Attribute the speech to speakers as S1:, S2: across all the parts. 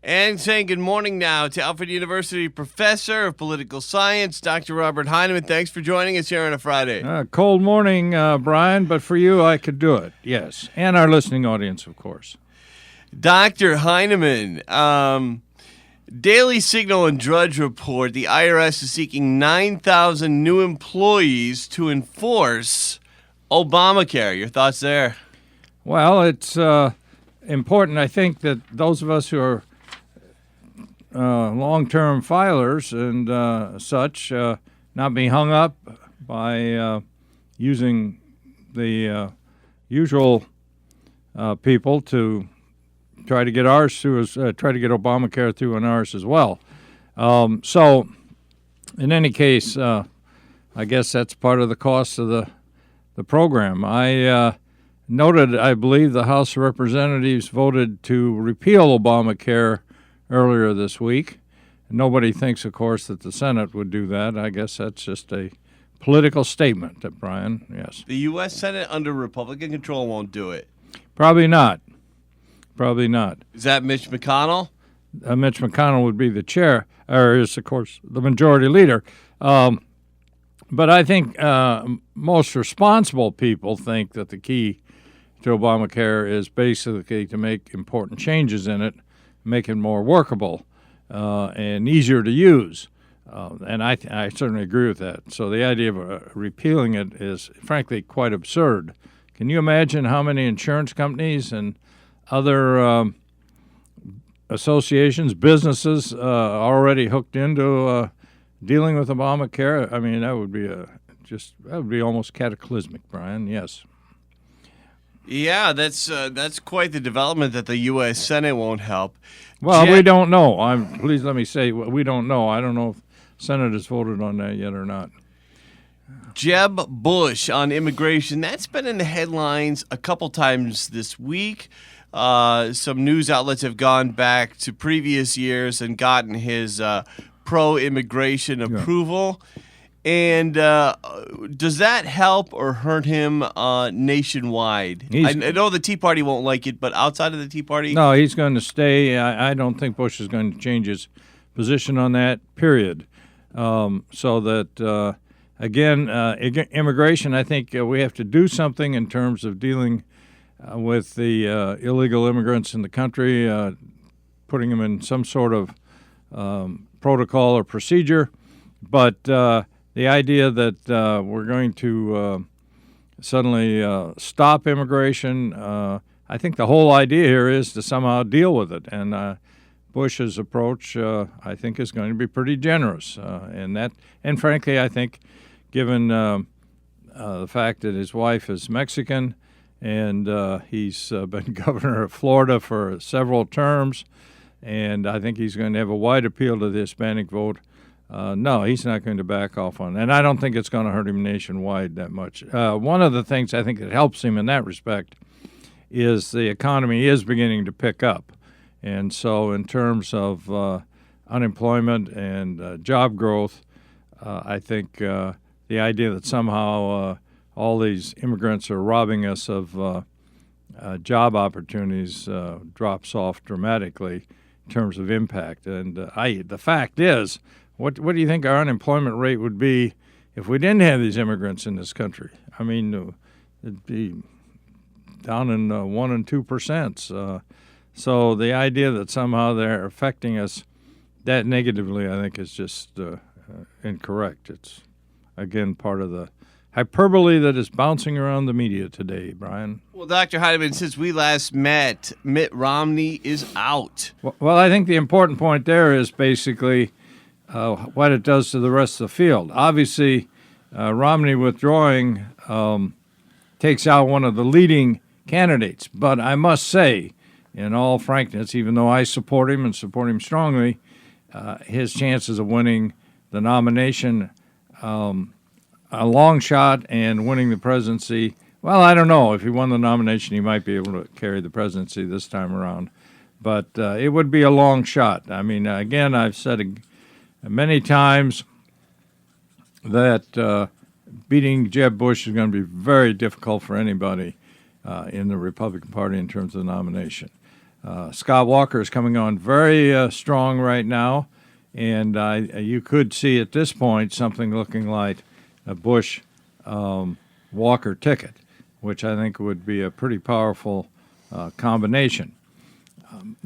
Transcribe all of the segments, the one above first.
S1: And saying good morning now to Alfred University Professor of Political Science, Dr. Robert Heineman. Thanks for joining us here on a Friday.
S2: Cold morning, Brian, but for you, I could do it, yes. And our listening audience, of course.
S1: Dr. Heineman, Daily Signal and Drudge report the IRS is seeking 9,000 new employees to enforce Obamacare. Your thoughts there?
S2: Well, it's important, I think, that those of us who are long-term filers and such not be hung up by using the usual people to try to get ours through, try to get Obamacare through on ours as well. So, in any case, I guess that's part of the cost of the program. I noted, I believe, the House of Representatives voted to repeal Obamacare earlier this week. Nobody thinks, of course, that the Senate would do that. I guess that's just a political statement, Brian, yes.
S1: The U.S. Senate under Republican control won't do it.
S2: Probably not. Probably not.
S1: Is that Mitch McConnell?
S2: Mitch McConnell would be the chair, or is, of course, the majority leader. But I think most responsible people think that the key to Obamacare is basically to make important changes in it, make it more workable and easier to use. And I certainly agree with that. So the idea of repealing it is, frankly, quite absurd. Can you imagine how many insurance companies and other associations, businesses already hooked into dealing with Obamacare? I mean, that would be almost cataclysmic, Brian. Yes.
S1: Yeah, that's quite the development that the U.S. Senate won't help.
S2: Well, we don't know. Please let me say we don't know. I don't know if Senate has voted on that yet or not.
S1: Jeb Bush on immigration. That's been in the headlines a couple times this week. Some news outlets have gone back to previous years and gotten his pro-immigration approval. And does that help or hurt him nationwide? I know the Tea Party won't like it, but outside of the Tea Party?
S2: No, he's going to stay. I don't think Bush is going to change his position on that, period. So that, again, immigration, I think we have to do something in terms of dealing with the illegal immigrants in the country, putting them in some sort of protocol or procedure. But the idea that we're going to suddenly stop immigration, I think the whole idea here is to somehow deal with it. And Bush's approach, I think, is going to be pretty generous. And frankly, I think, given the fact that his wife is Mexican and he's been governor of Florida for several terms, and I think he's going to have a wide appeal to the Hispanic vote. No, he's not going to back off on that. And I don't think it's going to hurt him nationwide that much. One of the things I think that helps him in that respect is the economy is beginning to pick up. And so in terms of unemployment and job growth, I think the idea that somehow all these immigrants are robbing us of job opportunities drops off dramatically in terms of impact. And the fact is, what do you think our unemployment rate would be if we didn't have these immigrants in this country? I mean, it'd be down in 1% and 2%. So the idea that somehow they're affecting us that negatively, I think, is just incorrect. It's, again, part of the hyperbole that is bouncing around the media today, Brian.
S1: Well, Dr. Heineman, since we last met, Mitt Romney is out.
S2: Well, I think the important point there is basically what it does to the rest of the field. Obviously, Romney withdrawing takes out one of the leading candidates. But I must say, in all frankness, even though I support him and support him strongly, his chances of winning the nomination, a long shot, and winning the presidency, well, I don't know. If he won the nomination, he might be able to carry the presidency this time around. But it would be a long shot. I mean, again, I've said many times that beating Jeb Bush is going to be very difficult for anybody in the Republican Party in terms of the nomination. Scott Walker is coming on very strong right now, and you could see at this point something looking like a Bush Walker ticket, which I think would be a pretty powerful combination.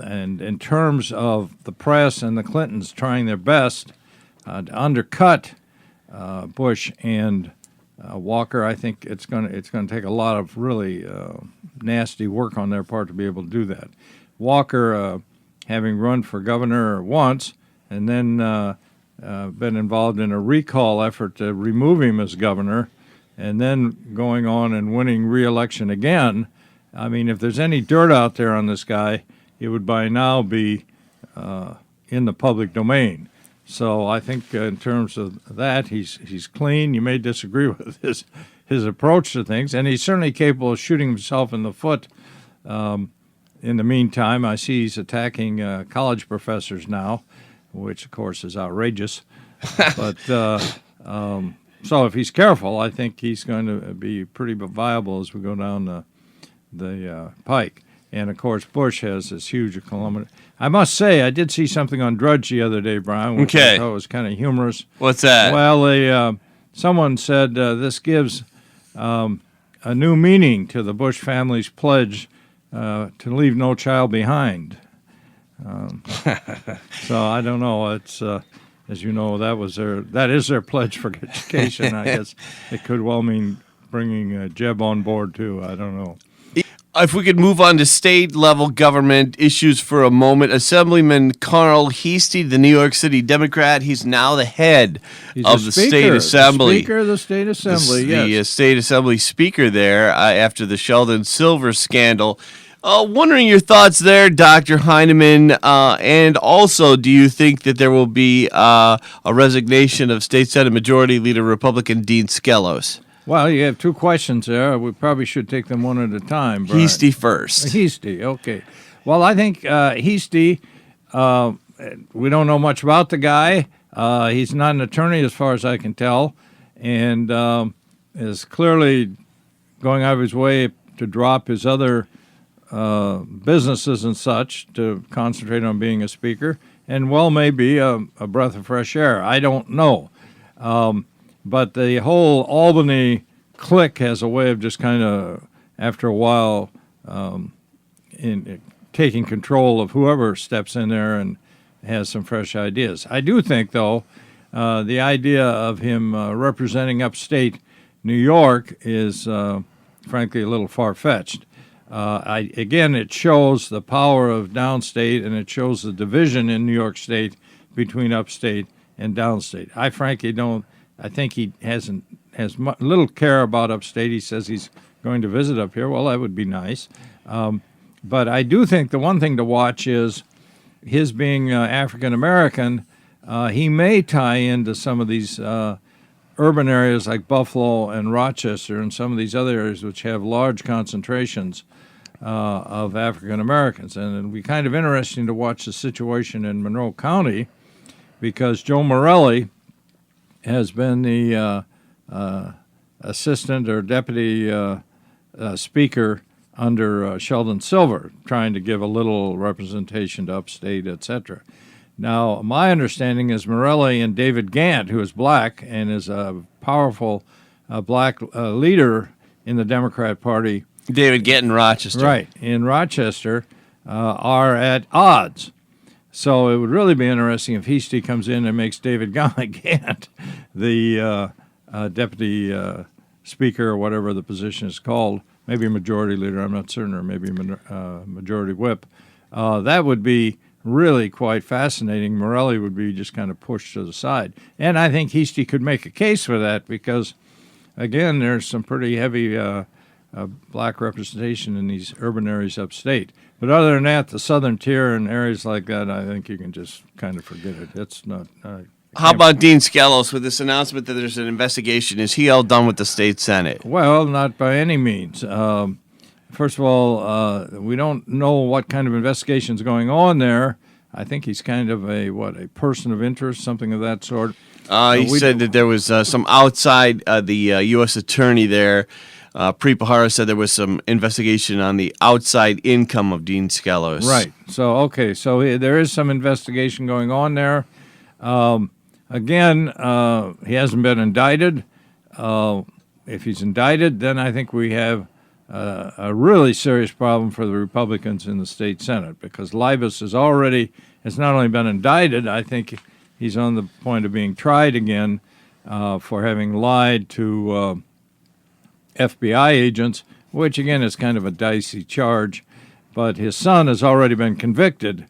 S2: And in terms of the press and the Clintons trying their best to undercut Bush and Walker, I think it's going to take a lot of really nasty work on their part to be able to do that. Walker, having run for governor once and then been involved in a recall effort to remove him as governor, and then going on and winning re-election again. I mean, if there's any dirt out there on this guy, it would by now be in the public domain. So I think in terms of that, he's clean. You may disagree with his approach to things, and he's certainly capable of shooting himself in the foot. In the meantime, I see he's attacking college professors now, which, of course, is outrageous. But so if he's careful, I think he's going to be pretty viable as we go down the pike. And, of course, Bush has this huge calamity. I must say, I did see something on Drudge the other day, Brian, which I thought was kind of humorous.
S1: What's that?
S2: Well, someone said this gives a new meaning to the Bush family's pledge to leave no child behind. So I don't know. It's as you know, that is their pledge for education. I guess it could well mean bringing Jeb on board too. I don't know.
S1: If we could move on to state-level government issues for a moment, Assemblyman Carl Heastie, the New York City Democrat, he's now the head of the State Assembly.
S2: Speaker of the State Assembly, yes.
S1: The State Assembly Speaker there after the Sheldon Silver scandal. Wondering your thoughts there, Dr. Heineman, and also do you think that there will be a resignation of State Senate Majority Leader Republican Dean Skelos?
S2: Well, you have two questions there. We probably should take them one at a time. Brian.
S1: Heastie first.
S2: Heastie, okay. Well, I think Heastie, we don't know much about the guy. He's not an attorney as far as I can tell, and is clearly going out of his way to drop his other businesses and such to concentrate on being a speaker, and maybe a breath of fresh air. I don't know. But the whole Albany clique has a way of just kind of, after a while, in taking control of whoever steps in there and has some fresh ideas. I do think, though, the idea of him representing upstate New York is, frankly, a little far-fetched. Again, it shows the power of downstate, and it shows the division in New York State between upstate and downstate. I frankly don't. I think he has little care about upstate. He says he's going to visit up here. Well, that would be nice. But I do think the one thing to watch is his being African American. He may tie into some of these urban areas like Buffalo and Rochester and some of these other areas which have large concentrations of African Americans. And it'll be kind of interesting to watch the situation in Monroe County because Joe Morelli has been the assistant or deputy speaker under Sheldon Silver, trying to give a little representation to upstate, etc. Now, my understanding is Morelli and David Gant, who is black and is a powerful black leader in the Democrat Party.
S1: David Gant in Rochester.
S2: Right, in Rochester, are at odds. So it would really be interesting if Heastie comes in and makes David Gant the deputy speaker or whatever the position is called, maybe majority leader, I'm not certain, or maybe majority whip. That would be really quite fascinating. Morelli would be just kind of pushed to the side. And I think Heastie could make a case for that because, again, there's some pretty heavy black representation in these urban areas upstate. But other than that, the southern tier and areas like that, I think you can just kind of forget it. It's not.
S1: How about Dean Skelos with this announcement that there's an investigation? Is he all done with the state Senate?
S2: Well, not by any means. First of all, we don't know what kind of investigation is going on there. I think he's kind of a person of interest, something of that sort.
S1: He said that there was some outside the U.S. attorney there Prepahara said there was some investigation on the outside income of Dean Skelos.
S2: Right. So there is some investigation going on there. Again, he hasn't been indicted. If he's indicted, then I think we have a really serious problem for the Republicans in the state Senate, because Libas has not only been indicted, I think he's on the point of being tried again for having lied to FBI agents, which again is kind of a dicey charge. But his son has already been convicted.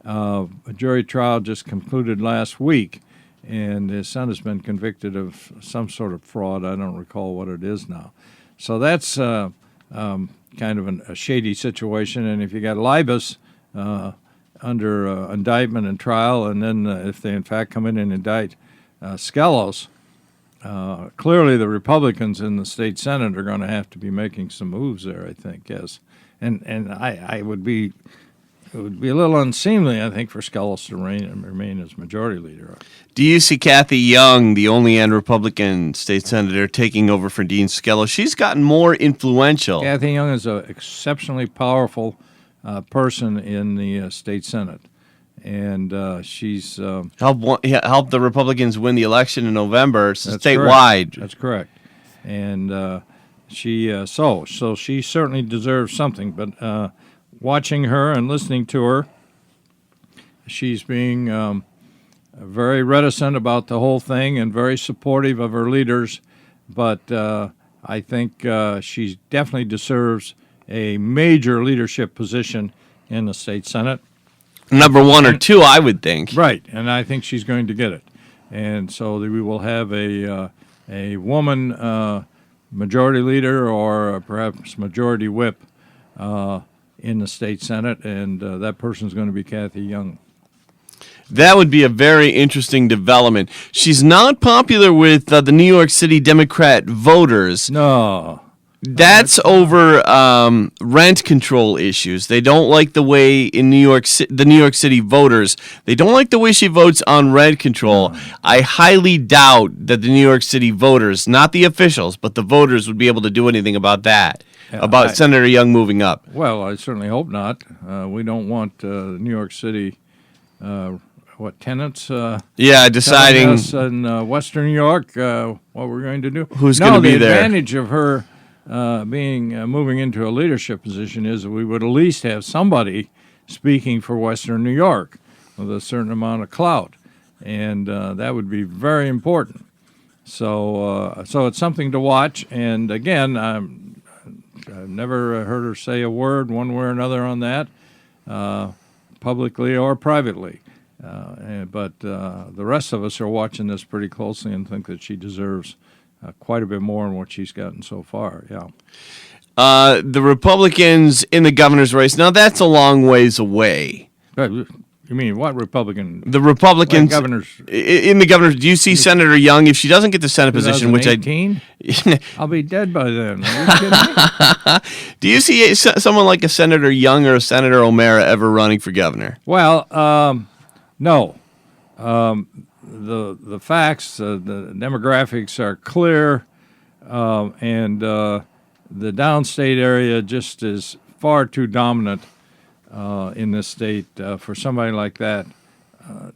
S2: A jury trial just concluded last week, and his son has been convicted of some sort of fraud. I don't recall what it is now. So that's kind of a shady situation. And if you got Libas under indictment and trial, and then if they in fact come in and indict Skelos, clearly the Republicans in the state Senate are going to have to be making some moves there, I think, yes. And it would be a little unseemly, I think, for Skelos to remain as majority leader.
S1: Do you see Kathy Young, the only Republican state senator, taking over for Dean Skelos? She's gotten more influential.
S2: Kathy Young is an exceptionally powerful person in the state Senate, and she's
S1: helped the Republicans win the election in November
S2: statewide. That's correct. And so she certainly deserves something. But watching her and listening to her, she's being very reticent about the whole thing and very supportive of her leaders. But I think she definitely deserves a major leadership position in the state Senate.
S1: Number one or two, I would think.
S2: Right, and I think she's going to get it. And so we will have a woman majority leader, or perhaps majority whip in the state Senate, and that person's going to be Kathy Young.
S1: That would be a very interesting development. She's not popular with the New York City Democrat voters.
S2: No.
S1: That's over rent control issues. They don't like the way the New York City voters, they don't like the way she votes on rent control. No. I highly doubt that the New York City voters, not the officials, but the voters would be able to do anything about that, Senator Young moving up.
S2: Well, I certainly hope not. We don't want New York City tenants
S1: deciding
S2: us in Western New York what we're going to do.
S1: Who's going to be there?
S2: The advantage of her moving into a leadership position is that we would at least have somebody speaking for Western New York with a certain amount of clout, and that would be very important. So it's something to watch. And again, I've never heard her say a word one way or another on that, publicly or privately. But the rest of us are watching this pretty closely and think that she deserves quite a bit more than what she's gotten so far, yeah.
S1: The Republicans in the governor's race, now that's a long ways away.
S2: You mean what Republican?
S1: The Republicans
S2: governors
S1: in the governor's. Do you see Senator Young, if she doesn't get the Senate position, which
S2: I'll be dead by then. Are you kidding me?
S1: Do you see someone like a Senator Young or a Senator O'Mara ever running for governor?
S2: Well, no. The facts, the demographics are clear, and the downstate area just is far too dominant in this state for somebody like that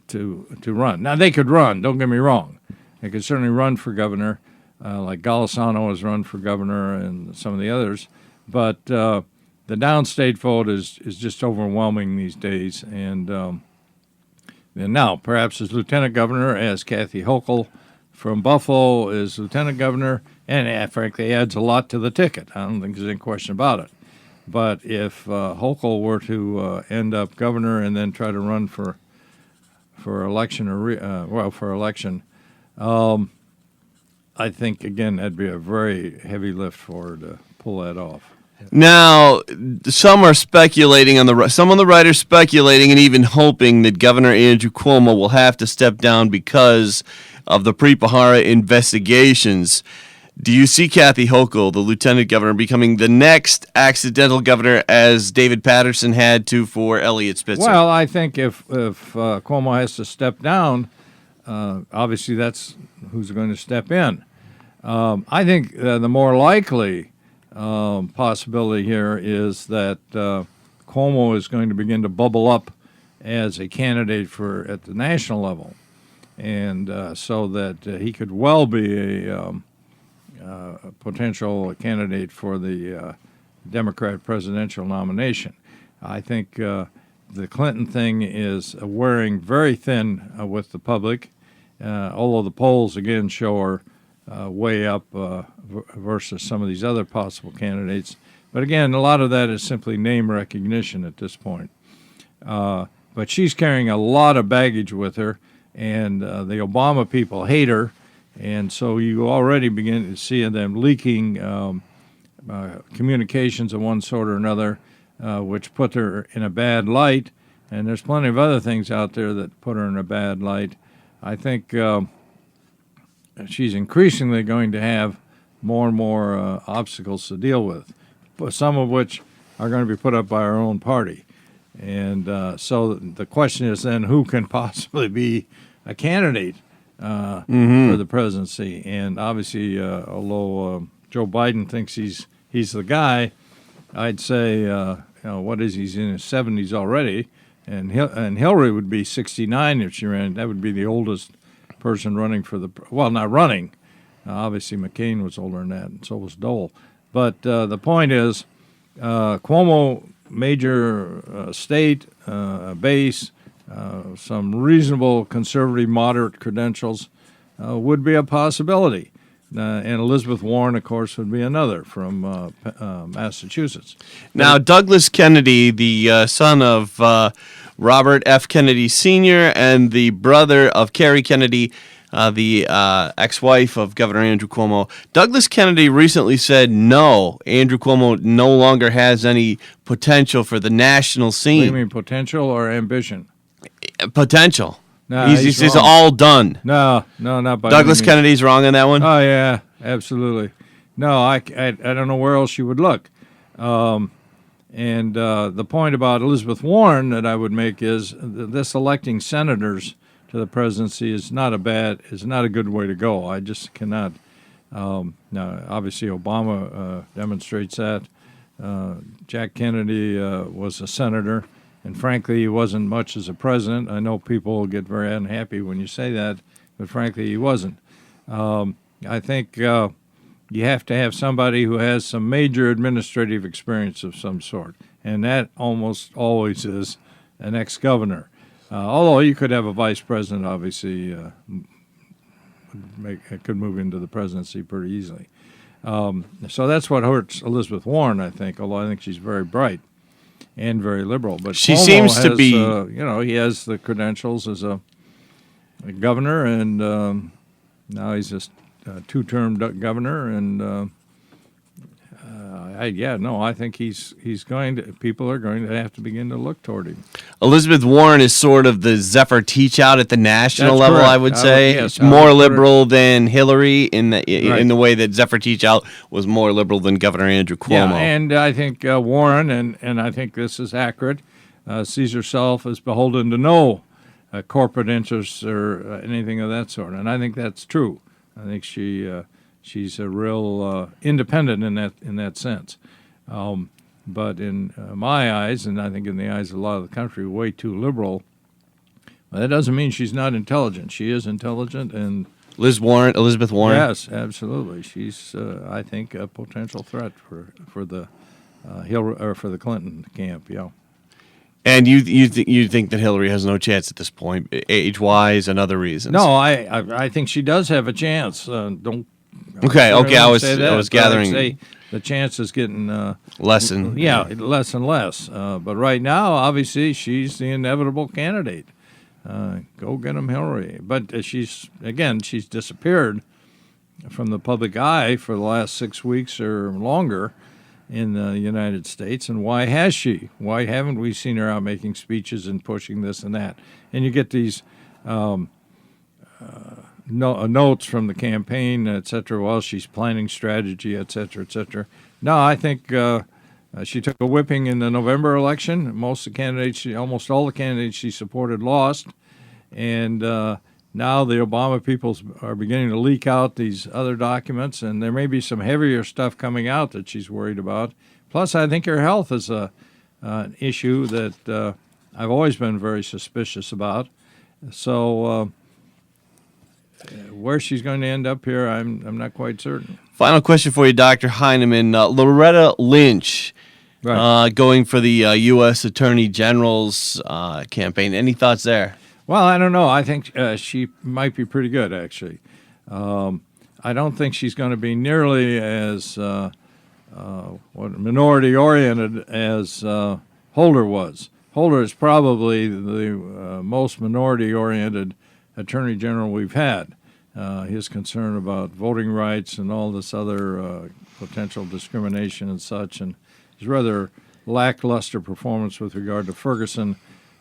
S2: to run. Now, they could run, don't get me wrong. They could certainly run for governor, like Golisano has run for governor and some of the others, but the downstate vote is just overwhelming these days, and now, perhaps as lieutenant governor, as Kathy Hochul from Buffalo is lieutenant governor, and frankly adds a lot to the ticket. I don't think there's any question about it. But if Hochul were to end up governor and then try to run for election, I think, again, that'd be a very heavy lift for her to pull that off.
S1: Now, some are speculating some of the writers speculating and even hoping that Governor Andrew Cuomo will have to step down because of the Prepahara investigations. Do you see Kathy Hochul, the lieutenant governor, becoming the next accidental governor, as David Patterson had to for Elliot Spitzer?
S2: Well, I think if Cuomo has to step down, obviously that's who's going to step in. I think the more likely possibility here is that Cuomo is going to begin to bubble up as a candidate at the national level, and so that he could well be a potential candidate for the Democrat presidential nomination. I think the Clinton thing is wearing very thin with the public, although the polls again show her way up versus some of these other possible candidates. But again, a lot of that is simply name recognition at this point. But she's carrying a lot of baggage with her, and the Obama people hate her, and so you already begin to see them leaking communications of one sort or another, which put her in a bad light. And there's plenty of other things out there that put her in a bad light. I think she's increasingly going to have more and more obstacles to deal with, some of which are going to be put up by our own party. And so the question is then, who can possibly be a candidate for the presidency? And obviously, although Joe Biden thinks he's the guy, I'd say, what is he's in his 70s already, and Hillary would be 69 if she ran. That would be the oldest person running for not running. Obviously, McCain was older than that, and so was Dole. But the point is, Cuomo, major state base, some reasonable conservative moderate credentials would be a possibility. And Elizabeth Warren, of course, would be another from Massachusetts.
S1: Now, Douglas Kennedy, the son of Robert F. Kennedy Sr. and the brother of Carrie Kennedy, the ex-wife of Governor Andrew Cuomo, Douglas Kennedy recently said no, Andrew Cuomo no longer has any potential for the national scene.
S2: What do you mean, potential or ambition?
S1: Potential.
S2: No,
S1: he's all done.
S2: No, not by
S1: Douglas Kennedy's wrong on that one?
S2: Oh, yeah, absolutely. No, I don't know where else you would look. And the point about Elizabeth Warren that I would make is this electing senators to the presidency is not a good way to go. I just cannot. Now, obviously, Obama demonstrates that. Jack Kennedy was a senator. And frankly, he wasn't much as a president. I know people get very unhappy when you say that, but frankly, he wasn't. I think you have to have somebody who has some major administrative experience of some sort, and that almost always is an ex-governor. Although you could have a vice president, obviously, could move into the presidency pretty easily. So that's what hurts Elizabeth Warren, I think, although I think she's very bright and very liberal. But
S1: she
S2: Cuomo
S1: seems to be,
S2: he has the credentials as a governor, and now he's just a two-term governor, and I think people are going to have to begin to look toward him.
S1: Elizabeth Warren is sort of the Zephyr Teachout at the national
S2: That's
S1: level,
S2: correct.
S1: I would say.
S2: Yes,
S1: more liberal than Hillary in
S2: Right.
S1: the way that Zephyr Teachout was more liberal than Governor Andrew Cuomo.
S2: Yeah, and I think Warren, and I think this is accurate, sees herself as beholden to no corporate interests or anything of that sort, and I think that's true. I think she's a real independent in that sense. But in my eyes, and I think in the eyes of a lot of the country, way too liberal. Well, that doesn't mean she's not intelligent. She is intelligent, and
S1: Elizabeth Warren.
S2: Yes, absolutely. She's, I think, a potential threat for the Hillary or for the Clinton camp. Yeah.
S1: And you think that Hillary has no chance at this point, age-wise and other reasons?
S2: No, I think she does have a chance. Don't.
S1: Okay. I was gathering.
S2: I'd say the chance is getting
S1: less
S2: and less. But right now, obviously, she's the inevitable candidate. Go get him, Hillary. But she's disappeared from the public eye for the last 6 weeks or longer in the United States. And why has she? Why haven't we seen her out making speeches and pushing this and that? And you get these notes from the campaign, et cetera, while she's planning strategy, et cetera, et cetera. No, I think she took a whipping in the November election. Almost all the candidates she supported lost. And now the Obama people are beginning to leak out these other documents, and there may be some heavier stuff coming out that she's worried about. Plus, I think her health is an issue that I've always been very suspicious about. So where she's going to end up here, I'm not quite certain.
S1: Final question for you, Dr. Heineman. Loretta Lynch,
S2: Right.
S1: going for the U.S. Attorney General's campaign. Any thoughts there?
S2: Well, I don't know. I think she might be pretty good, actually. I don't think she's going to be nearly as minority-oriented as Holder was. Holder is probably the most minority-oriented attorney general we've had. His concern about voting rights and all this other potential discrimination and such, and his rather lackluster performance with regard to Ferguson,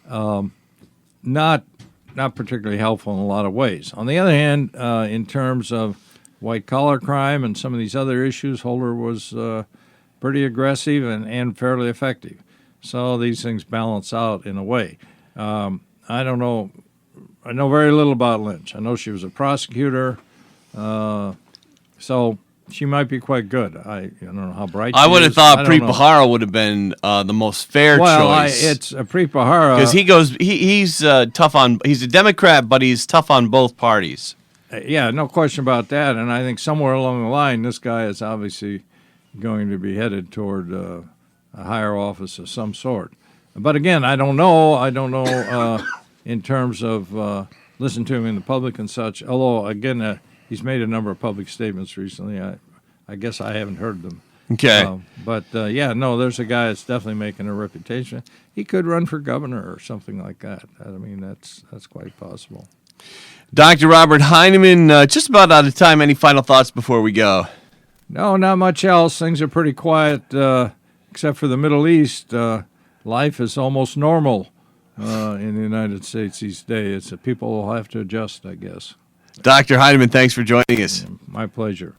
S2: not particularly helpful in a lot of ways. On the other hand, in terms of white-collar crime and some of these other issues, Holder was pretty aggressive and fairly effective. So these things balance out in a way. I don't know. I know very little about Lynch. I know she was a prosecutor, so she might be quite good. I don't know how bright she is.
S1: I would have thought Preet Bharara would have been the most fair choice.
S2: It's Preet Bharara
S1: because he's tough on. He's a Democrat, but he's tough on both parties.
S2: Yeah, no question about that. And I think somewhere along the line, this guy is obviously going to be headed toward a higher office of some sort. But again, I don't know. I don't know in terms of listening to him in the public and such. Although, again, he's made a number of public statements recently. I guess I haven't heard them.
S1: Okay.
S2: There's a guy that's definitely making a reputation. He could run for governor or something like that. I mean, that's quite possible.
S1: Dr. Robert Heineman, just about out of time. Any final thoughts before we go?
S2: No, not much else. Things are pretty quiet, except for the Middle East. Life is almost normal in the United States these days. People will have to adjust, I guess.
S1: Dr. Heineman, thanks for joining us.
S2: My pleasure.